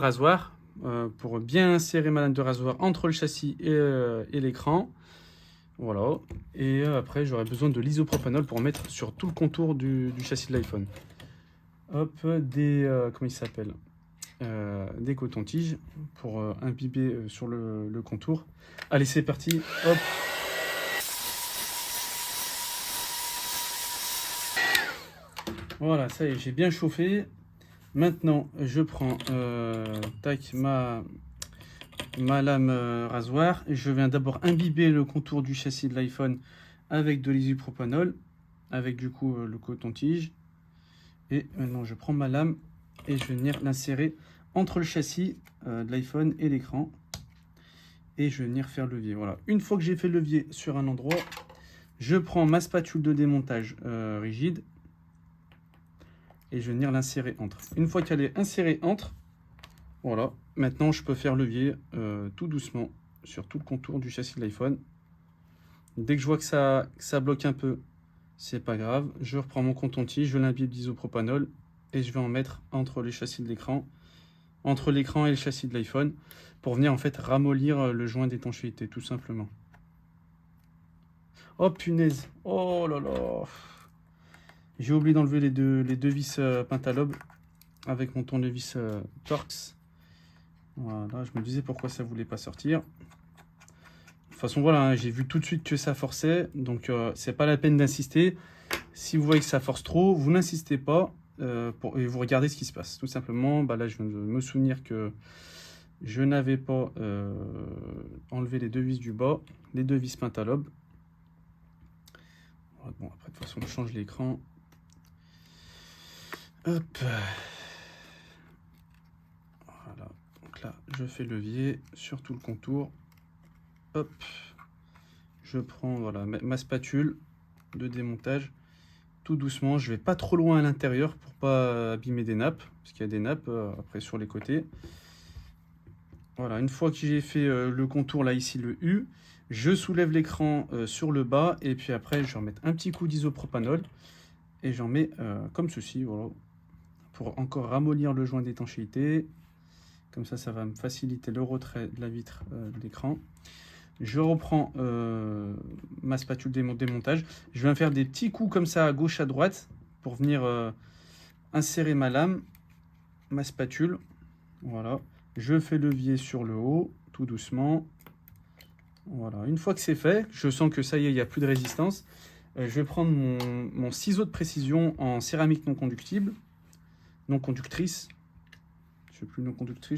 rasoir pour bien insérer ma lame de rasoir entre le châssis et l'écran. Voilà. Et après, j'aurai besoin de l'isopropanol pour mettre sur tout le contour du châssis de l'iPhone. Hop, comment il s'appelle, des cotons-tiges pour imbiber sur le contour. Allez, c'est parti. Hop. Voilà, ça y est, j'ai bien chauffé. Maintenant, je prends ma lame rasoir. Et je viens d'abord imbiber le contour du châssis de l'iPhone avec de l'isopropanol, avec du coup le coton-tige. Et maintenant, je prends ma lame et je vais venir l'insérer entre le châssis de l'iPhone et l'écran. Et je vais venir faire levier. Voilà. Une fois que j'ai fait le levier sur un endroit, je prends ma spatule de démontage rigide et je vais venir l'insérer entre. Une fois qu'elle est insérée entre, voilà, maintenant je peux faire levier tout doucement sur tout le contour du châssis de l'iPhone. Dès que je vois que ça bloque un peu, c'est pas grave. Je reprends mon coton-tige, je l'imbibe d'isopropanol et je vais en mettre entre les châssis de l'écran, entre l'écran et le châssis de l'iPhone, pour venir en fait ramollir le joint d'étanchéité, tout simplement. Oh punaise, oh là là, j'ai oublié d'enlever les deux vis Pentalobe avec mon tournevis Torx. Voilà, je me disais pourquoi ça voulait pas sortir. De toute façon, voilà, hein, j'ai vu tout de suite que ça forçait, donc c'est pas la peine d'insister. Si vous voyez que ça force trop, vous n'insistez pas et vous regardez ce qui se passe. Tout simplement, bah là, je viens de me souvenir que je n'avais pas enlevé les deux vis du bas, les deux vis Pentalobe. Bon, après, de toute façon, on change l'écran. Hop. Voilà. Donc là, je fais levier sur tout le contour. Hop. Je prends voilà, ma spatule de démontage. Tout doucement. Je vais pas trop loin à l'intérieur pour pas abîmer des nappes. Parce qu'il y a des nappes après sur les côtés. Voilà. Une fois que j'ai fait le contour là, ici, le U, je soulève l'écran sur le bas. Et puis après, je vais remettre un petit coup d'isopropanol. Et j'en mets comme ceci, voilà, pour encore ramollir le joint d'étanchéité. Comme ça va me faciliter le retrait de la vitre de l'écran. Je reprends ma spatule de démontage. Je vais faire des petits coups comme ça à gauche, à droite, pour venir insérer ma lame, ma spatule. Voilà. Je fais levier sur le haut, tout doucement. Voilà. Une fois que c'est fait, je sens que ça y est, il n'y a plus de résistance. Je vais prendre mon ciseau de précision en céramique non conductible, non conductrice. Je ne sais plus non conductrice.